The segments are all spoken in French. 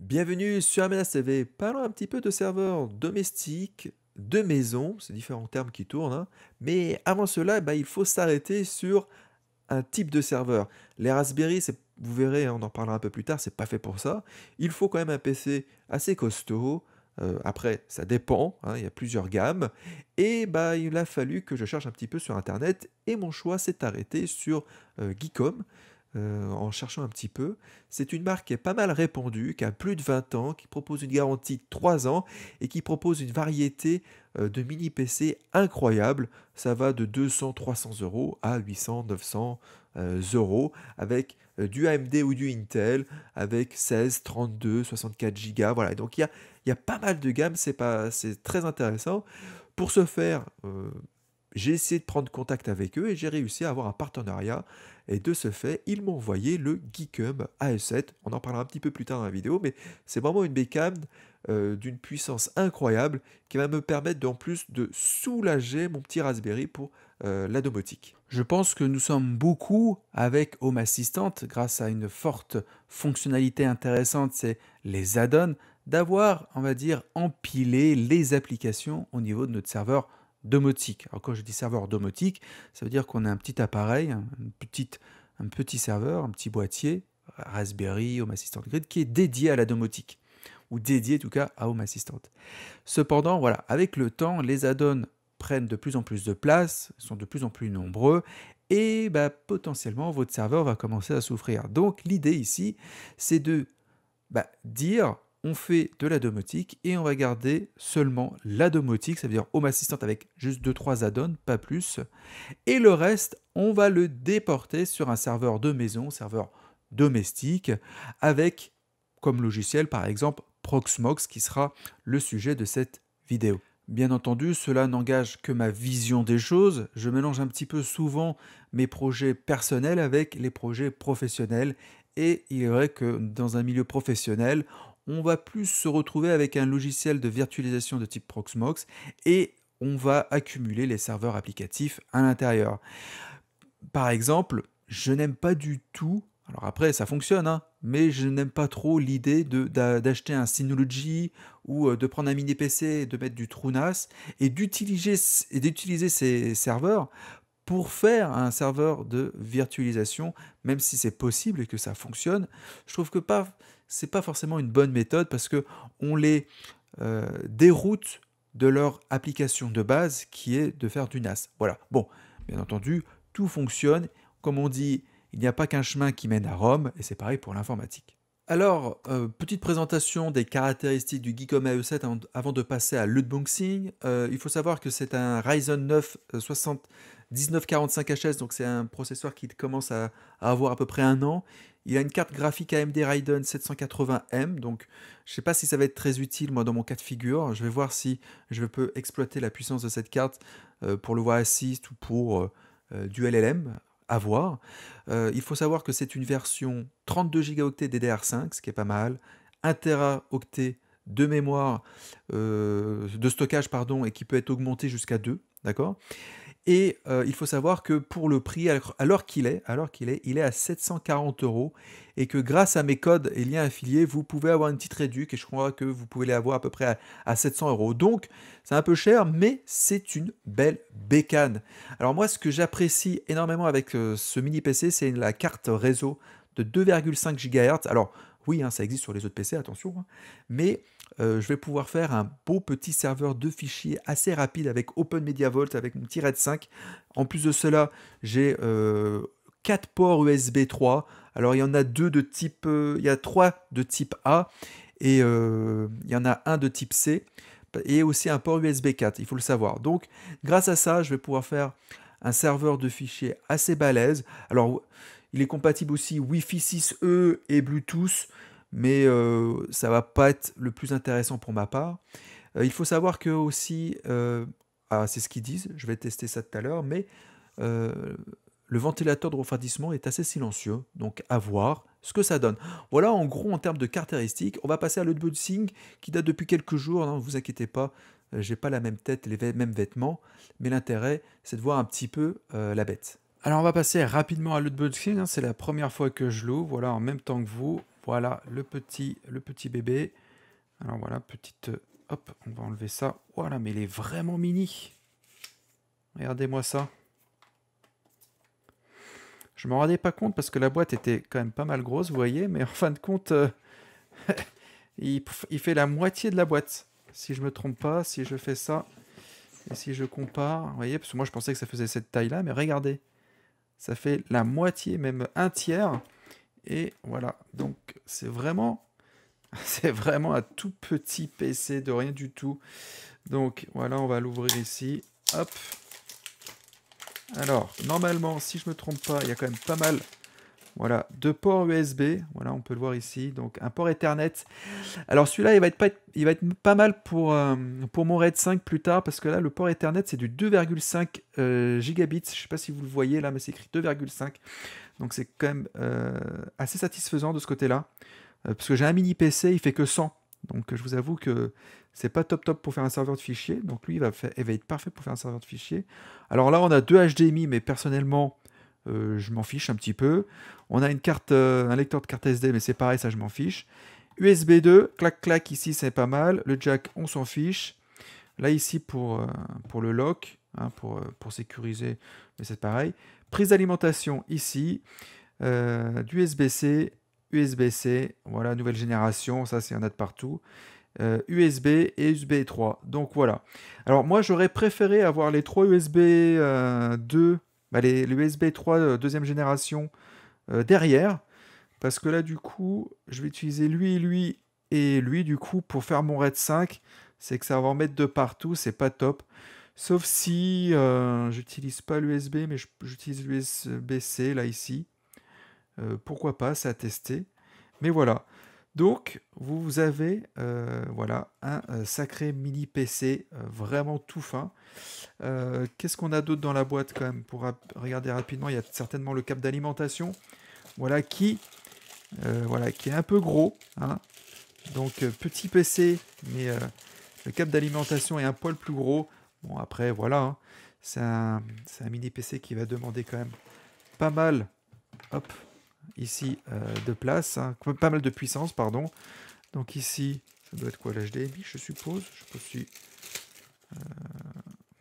Bienvenue sur Amenas TV. Parlons un petit peu de serveurs domestiques, de maison, c'est différents termes qui tournent, hein. Mais avant cela, il faut s'arrêter sur un type de serveur. Les Raspberry, vous verrez, hein, on en parlera un peu plus tard, c'est pas fait pour ça. Il faut quand même un PC assez costaud. Après, ça dépend, hein, il y a plusieurs gammes. Et il a fallu que je cherche un petit peu sur Internet et mon choix s'est arrêté sur Geekom. En cherchant un petit peu. C'est une marque qui est pas mal répandue, qui a plus de 20 ans, qui propose une garantie de 3 ans et qui propose une variété de mini PC incroyable. Ça va de 200-300 euros à 800-900 euros avec du AMD ou du Intel, avec 16, 32, 64 Go. Voilà, donc il y a pas mal de gammes, c'est très intéressant. Pour ce faire, j'ai essayé de prendre contact avec eux et j'ai réussi à avoir un partenariat. Et de ce fait, ils m'ont envoyé le Geekum AE7. On en parlera un petit peu plus tard dans la vidéo, mais c'est vraiment une bécane d'une puissance incroyable qui va me permettre en plus de soulager mon petit Raspberry pour la domotique. Je pense que nous sommes beaucoup avec Home Assistant, grâce à une forte fonctionnalité intéressante, c'est les add-ons, d'avoir, on va dire, empilé les applications au niveau de notre serveur domotique. Alors quand je dis serveur domotique, ça veut dire qu'on a un petit appareil, un petit serveur, un petit boîtier, Raspberry, Home Assistant Grid, qui est dédié à la domotique, ou dédié en tout cas à Home Assistant. Cependant, voilà, avec le temps, les add-ons prennent de plus en plus de place, sont de plus en plus nombreux, et potentiellement votre serveur va commencer à souffrir. Donc l'idée ici, c'est de dire on fait de la domotique et on va garder seulement la domotique, ça veut dire Home Assistant avec juste 2-3 add-ons, pas plus, et le reste, on va le déporter sur un serveur de maison, serveur domestique, avec comme logiciel par exemple Proxmox qui sera le sujet de cette vidéo. Bien entendu, cela n'engage que ma vision des choses. Je mélange un petit peu souvent mes projets personnels avec les projets professionnels. Et il est vrai que dans un milieu professionnel, on va plus se retrouver avec un logiciel de virtualisation de type Proxmox et on va accumuler les serveurs applicatifs à l'intérieur. Par exemple, je n'aime pas du tout, alors après ça fonctionne, hein, mais je n'aime pas trop l'idée d'acheter un Synology ou de prendre un mini PC, de mettre du TrueNAS et d'utiliser ces serveurs pour faire un serveur de virtualisation, même si c'est possible et que ça fonctionne. Je trouve que c'est pas forcément une bonne méthode parce que on les déroute de leur application de base qui est de faire du NAS. Voilà. Bon, bien entendu, tout fonctionne. Comme on dit, il n'y a pas qu'un chemin qui mène à Rome, et c'est pareil pour l'informatique. Alors, petite présentation des caractéristiques du Geekom AE7 avant de passer à l'unboxing. Il faut savoir que c'est un Ryzen 9 7945HS, donc c'est un processeur qui commence à avoir à peu près un an. Il a une carte graphique AMD Radeon 780M, donc je ne sais pas si ça va être très utile moi dans mon cas de figure. Je vais voir si je peux exploiter la puissance de cette carte pour le War Assist ou pour du LLM, à voir. Il faut savoir que c'est une version 32 Go DDR5, ce qui est pas mal, 1 Teraoctet de mémoire, de stockage, pardon, et qui peut être augmenté jusqu'à 2, d'accord. Et il faut savoir que pour le prix, alors qu'il est, il est à 740 euros et que grâce à mes codes et liens affiliés, vous pouvez avoir une petite réduction et je crois que vous pouvez les avoir à peu près à 700 euros. Donc c'est un peu cher, mais c'est une belle bécane. Alors moi, ce que j'apprécie énormément avec ce mini PC, c'est la carte réseau de 2,5 GHz. Alors oui, hein, ça existe sur les autres PC, attention, hein, mais je vais pouvoir faire un beau petit serveur de fichiers assez rapide avec Open Media Vault, avec mon petit RAID 5. En plus de cela, j'ai 4 ports USB 3. Alors il y en a deux de type, il y a 3 de type A et il y en a un de type C et aussi un port USB 4, il faut le savoir. Donc grâce à ça, je vais pouvoir faire un serveur de fichiers assez balèze. Alors il est compatible aussi Wi-Fi 6E et Bluetooth, mais ça va pas être le plus intéressant pour ma part. Il faut savoir que aussi, c'est ce qu'ils disent, je vais tester ça tout à l'heure, mais euh, le ventilateur de refroidissement est assez silencieux, donc à voir ce que ça donne. Voilà en gros en termes de caractéristiques. On va passer à l'unboxing qui date depuis quelques jours, ne vous inquiétez pas, j'ai pas la même tête, les mêmes vêtements, mais l'intérêt c'est de voir un petit peu la bête. Alors on va passer rapidement à l'unboxing, hein, c'est la première fois que je l'ouvre, voilà, en même temps que vous. Voilà le petit bébé. Alors voilà, petite... hop, on va enlever ça. Voilà, mais il est vraiment mini. Regardez-moi ça. Je m'en rendais pas compte parce que la boîte était quand même pas mal grosse, vous voyez, mais en fin de compte, il fait la moitié de la boîte. Si je me trompe pas, si je fais ça, et si je compare, vous voyez, parce que moi je pensais que ça faisait cette taille-là, mais regardez, ça fait la moitié, même un tiers. Et voilà, donc c'est vraiment un tout petit PC de rien du tout. Donc voilà, on va l'ouvrir ici. Hop. Alors, normalement, si je me trompe pas, il y a quand même pas mal, voilà, de ports USB. Voilà, on peut le voir ici. Donc un port Ethernet. Alors celui-là, il va être pas mal pour mon RAID 5 plus tard, parce que là, le port Ethernet, c'est du 2,5 gigabits. Je sais pas si vous le voyez là, mais c'est écrit 2,5. Donc c'est quand même assez satisfaisant de ce côté-là. Parce que j'ai un mini PC, il fait que 100. Donc je vous avoue que c'est pas top pour faire un serveur de fichiers. Donc lui, il va être parfait pour faire un serveur de fichiers. Alors là, on a deux HDMI, mais personnellement, je m'en fiche un petit peu. On a une carte, un lecteur de carte SD, mais c'est pareil, ça je m'en fiche. USB 2, clac, ici c'est pas mal. Le jack, on s'en fiche. Là ici pour le lock, hein, pour sécuriser, mais c'est pareil. Prise d'alimentation ici, du USB-C, USB-C, voilà, nouvelle génération, ça c'est un de partout. USB et USB 3. Donc voilà. Alors moi j'aurais préféré avoir les 3 USB 2, les USB 3 deuxième génération derrière, parce que là du coup je vais utiliser lui et lui du coup pour faire mon RAID 5, c'est que ça va en mettre de partout, c'est pas top. Sauf si j'utilise pas l'USB, mais j'utilise l'USB-C là ici. Pourquoi pas, c'est à tester. Mais voilà. Donc, vous avez voilà, un sacré mini PC, vraiment tout fin. Qu'est-ce qu'on a d'autre dans la boîte quand même? Pour regarder rapidement, il y a certainement le câble d'alimentation. Voilà voilà, qui est un peu gros. Hein. Donc, petit PC, mais le câble d'alimentation est un poil plus gros. Bon, après, voilà. Hein. C'est un mini PC qui va demander quand même pas mal. Hop, ici de place, hein, pas mal de puissance, pardon. Donc ici, ça doit être quoi, l'HDMI, je suppose. Je sais pas si...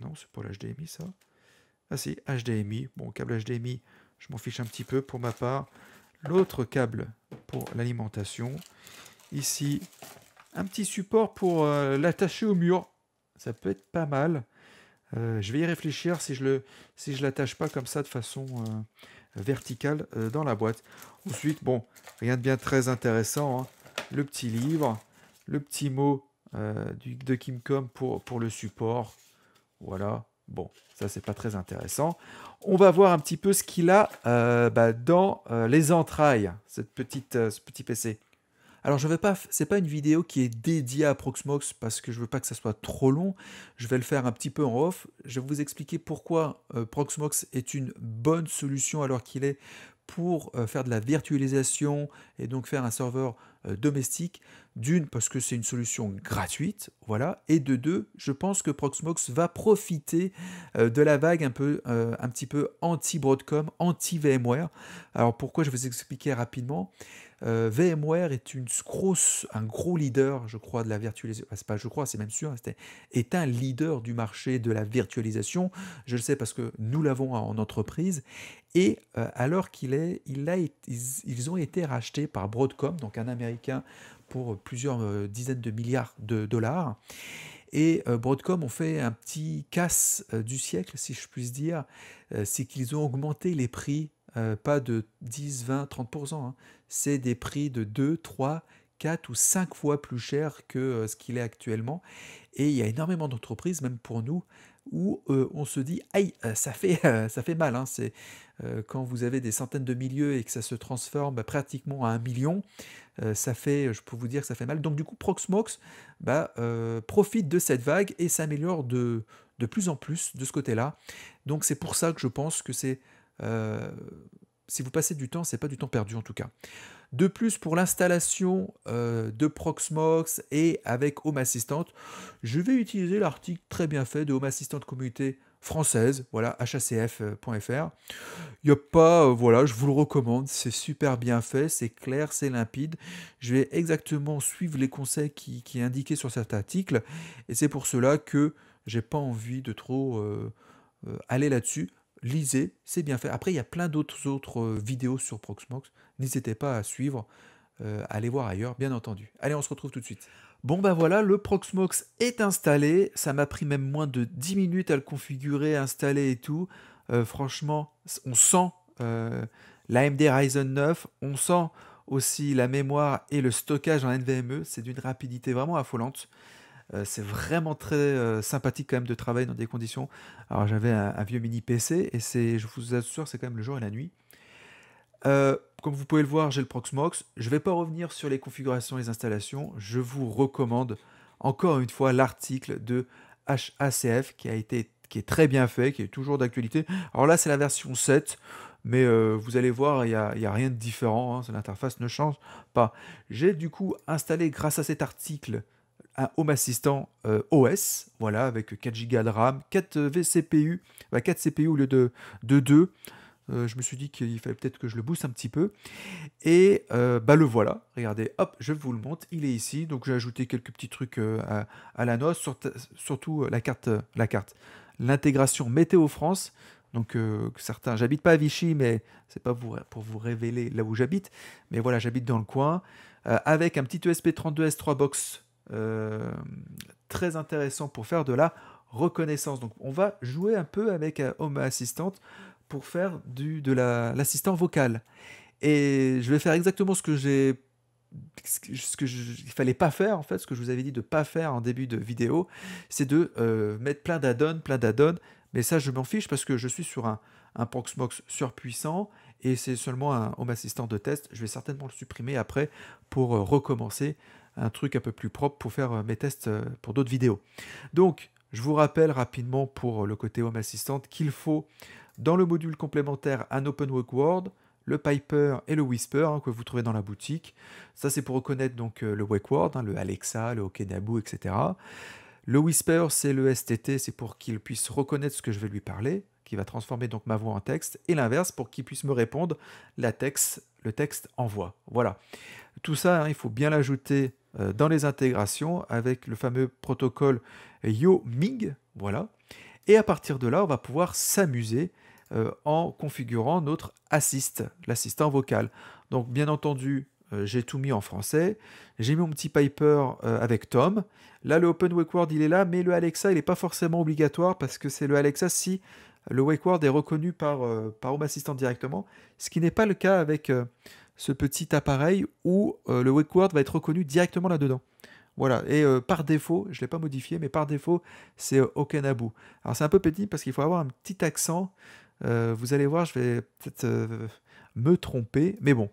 non, c'est pas l'HDMI, ça. Ah si, HDMI. Bon, câble HDMI, je m'en fiche un petit peu pour ma part. L'autre câble pour l'alimentation. Ici, un petit support pour l'attacher au mur. Ça peut être pas mal. Je vais y réfléchir si je l'attache pas comme ça de façon verticale dans la boîte. Ensuite, bon, rien de bien très intéressant. Hein. Le petit livre, le petit mot de Kimcom pour le support. Voilà. Bon, ça c'est pas très intéressant. On va voir un petit peu ce qu'il a dans les entrailles, ce petit PC. Alors je vais pas, c'est pas une vidéo qui est dédiée à Proxmox parce que je veux pas que ça soit trop long. Je vais le faire un petit peu en off. Je vais vous expliquer pourquoi Proxmox est une bonne solution alors qu'il est pour faire de la virtualisation et donc faire un serveur domestique. D'une, parce que c'est une solution gratuite, voilà, et de deux, je pense que Proxmox va profiter de la vague un petit peu anti-Broadcom, anti-VMware. Alors pourquoi, je vais vous expliquer rapidement. VMware est un gros leader, je crois, de la virtualisation. Enfin, c'est pas je crois, c'est même sûr, est un leader du marché de la virtualisation. Je le sais parce que nous l'avons en entreprise. Et alors ils ont été rachetés par Broadcom, donc un Américain, pour plusieurs dizaines de milliards de dollars. Et Broadcom ont fait un petit casse du siècle, si je puis dire. C'est qu'ils ont augmenté les prix, pas de 10, 20, 30%. Hein. C'est des prix de 2, 3, 4 ou 5 fois plus cher que ce qu'il est actuellement. Et il y a énormément d'entreprises, même pour nous, où on se dit « Aïe, ça fait mal hein. ». C'est quand vous avez des centaines de milliers et que ça se transforme pratiquement à 1 million, je peux vous dire que ça fait mal. Donc du coup, Proxmox profite de cette vague et s'améliore de plus en plus de ce côté-là. Donc c'est pour ça que je pense que si vous passez du temps, c'est pas du temps perdu en tout cas. De plus, pour l'installation de Proxmox et avec Home Assistant, je vais utiliser l'article très bien fait de Home Assistant Communauté française, voilà, hacf.fr. Il y a pas, voilà, je vous le recommande, c'est super bien fait, c'est clair, c'est limpide. Je vais exactement suivre les conseils qui est indiqué sur cet article, et c'est pour cela que j'ai pas envie de trop aller là-dessus. Lisez, c'est bien fait. Après, il y a plein d'autres vidéos sur Proxmox. N'hésitez pas à suivre, à aller voir ailleurs, bien entendu. Allez, on se retrouve tout de suite. Bon bah voilà, le Proxmox est installé. Ça m'a pris même moins de 10 minutes à le configurer, installer et tout. Franchement, on sent l'AMD Ryzen 9, on sent aussi la mémoire et le stockage en NVMe. C'est d'une rapidité vraiment affolante. C'est vraiment très sympathique quand même de travailler dans des conditions. Alors j'avais un vieux mini PC et je vous assure, c'est quand même le jour et la nuit. Comme vous pouvez le voir, j'ai le Proxmox. Je ne vais pas revenir sur les configurations et les installations. Je vous recommande encore une fois l'article de HACF qui est très bien fait, qui est toujours d'actualité. Alors là, c'est la version 7, mais vous allez voir, il y a rien de différent. Hein, l'interface ne change pas. J'ai du coup installé, grâce à cet article, un Home Assistant OS, voilà, avec 4 Go de RAM, 4 vCPU, 4 CPU au lieu de 2. Je me suis dit qu'il fallait peut-être que je le booste un petit peu. Et bah le voilà, regardez, hop, je vous le montre, il est ici. Donc j'ai ajouté quelques petits trucs à la noce, surtout l'intégration Météo France. Donc certains, j'habite pas à Vichy, mais c'est pas pour vous révéler là où j'habite. Mais voilà, j'habite dans le coin, avec un petit ESP32 S3 box très intéressant pour faire de la reconnaissance. Donc on va jouer un peu avec Home Assistant pour faire l'assistant vocal. Et je vais faire exactement il fallait pas faire en fait, ce que je vous avais dit de pas faire en début de vidéo, c'est de mettre plein d'add-ons, mais ça je m'en fiche parce que je suis sur un Proxmox surpuissant et c'est seulement un Home Assistant de test. Je vais certainement le supprimer après pour recommencer un truc un peu plus propre pour faire mes tests pour d'autres vidéos. Donc je vous rappelle rapidement pour le côté Home Assistant qu'il faut dans le module complémentaire un Open Wake le Piper et le Whisper que vous trouvez dans la boutique. Ça c'est pour reconnaître donc le Wake Word, le Alexa, le Okenabu, etc. Le Whisper c'est le STT, c'est pour qu'il puisse reconnaître ce que je vais lui parler, qui va transformer donc ma voix en texte, et l'inverse pour qu'il puisse me répondre le texte en voix. Voilà. Tout ça, il faut bien l'ajouter dans les intégrations avec le fameux protocole Yo-Ming. Voilà. Et à partir de là, on va pouvoir s'amuser en configurant notre assist, l'assistant vocal. Donc bien entendu, j'ai tout mis en français. J'ai mis mon petit Piper avec Tom. Là, le Open Wake Word, il est là, mais le Alexa, il n'est pas forcément obligatoire parce que c'est le Alexa si le Wake Word est reconnu par Home Assistant directement, ce qui n'est pas le cas avec ce petit appareil où le Wake Word va être reconnu directement là-dedans. Voilà, et par défaut, je ne l'ai pas modifié, mais par défaut, c'est Okenabu. Alors c'est un peu petit parce qu'il faut avoir un petit accent. Vous allez voir, je vais peut-être me tromper, mais bon.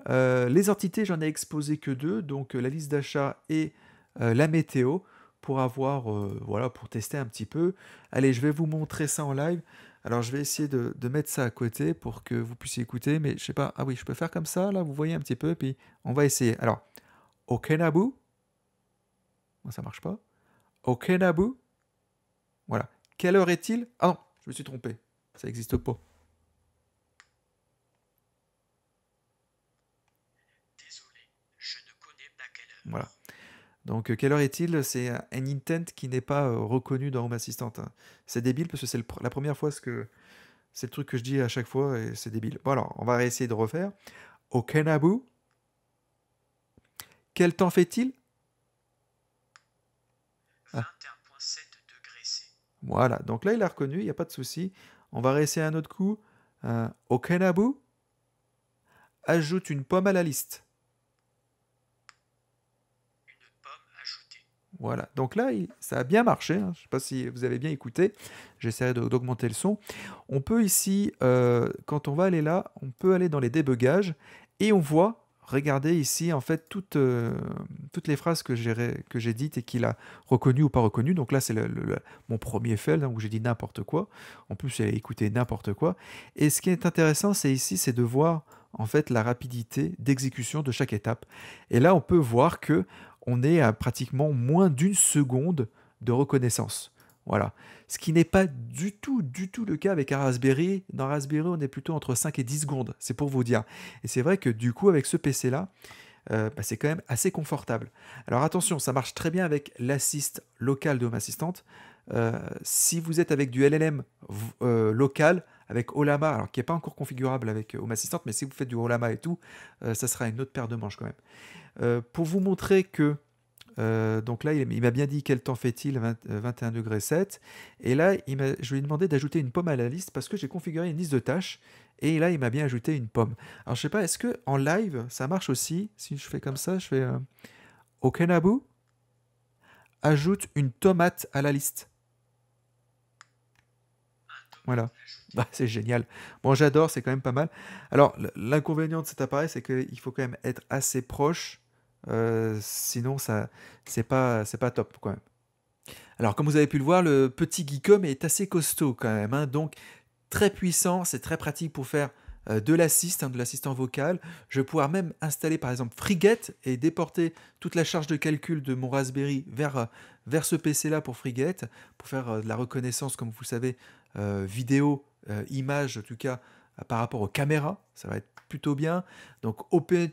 Les entités, j'en ai exposé que 2, donc la liste d'achat et la météo, pour avoir, voilà, pour tester un petit peu. Allez, je vais vous montrer ça en live. Alors je vais essayer de mettre ça à côté pour que vous puissiez écouter, mais je sais pas, ah oui, je peux faire comme ça, là, vous voyez un petit peu, puis on va essayer. Alors, Okenabu. Ça marche pas. Okenabu. Voilà. Quelle heure est-il? Ah non, je me suis trompé. Ça n'existe pas. Désolé, je ne connais pas quelle heure. Voilà. Donc, quelle heure est-il? C'est un intent qui n'est pas reconnu dans Home Assistant. Hein. C'est débile parce que c'est la première fois c'est le truc que je dis à chaque fois et c'est débile. Bon alors, on va essayer de refaire. Okenabu. Quel temps fait-il? 21,7 degrés C. Voilà, donc là il a reconnu, il n'y a pas de souci. On va réessayer un autre coup. Okenabu. Ajoute une pomme à la liste. Une pomme ajoutée. Voilà, donc là ça a bien marché. Hein. Je ne sais pas si vous avez bien écouté. J'essaierai d'augmenter le son. On peut ici, quand on va aller là, on peut aller dans les débugages et on voit. Regardez ici, en fait, toutes les phrases que j'ai dites et qu'il a reconnues ou pas reconnues. Donc là, c'est mon premier fail, hein, où j'ai dit n'importe quoi. En plus, j'ai écouté n'importe quoi. Et ce qui est intéressant, c'est de voir, en fait, la rapidité d'exécution de chaque étape. Et là, on peut voir que on est à pratiquement moins d'une seconde de reconnaissance. Voilà. Ce qui n'est pas du tout le cas avec un Raspberry. Dans Raspberry, on est plutôt entre 5 et 10 secondes. C'est pour vous dire. Et c'est vrai que du coup, avec ce PC-là, bah, c'est quand même assez confortable. Alors attention, ça marche très bien avec l'assist local de Home Assistant. Si vous êtes avec du LLM local, avec Olama, alors qui n'est pas encore configurable avec Home Assistant, mais si vous faites du Olama et tout, ça sera une autre paire de manches quand même. Pour vous montrer que donc là, il m'a bien dit quel temps fait-il, 21 degrés 7. Et là, je lui ai demandé d'ajouter une pomme à la liste parce que j'ai configuré une liste de tâches. Et là, il m'a bien ajouté une pomme. Alors, je sais pas, est-ce que en live, ça marche aussi? Si je fais comme ça, je fais Okenabu, ajoute une tomate à la liste. Voilà. Bah, c'est génial. Bon, j'adore, c'est quand même pas mal. Alors, l'inconvénient de cet appareil, c'est qu'il faut quand même être assez proche. Sinon, c'est pas top quand même. Alors, comme vous avez pu le voir, le petit Geekom est assez costaud quand même, hein, donc très puissant, c'est très pratique pour faire de l'assist, hein, de l'assistant vocal. Je vais pouvoir même installer par exemple Frigate et déporter toute la charge de calcul de mon Raspberry vers ce PC-là pour Frigate, pour faire de la reconnaissance, comme vous le savez, vidéo, image en tout cas, par rapport aux caméras. Ça va être plutôt bien. Donc Open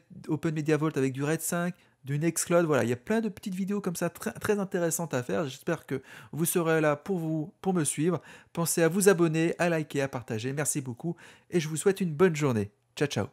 Media Vault avec du RAID 5, du Nextcloud, voilà, il y a plein de petites vidéos comme ça très, très intéressantes à faire. J'espère que vous serez là pour me suivre. Pensez à vous abonner, à liker, à partager. Merci beaucoup et je vous souhaite une bonne journée. Ciao, ciao.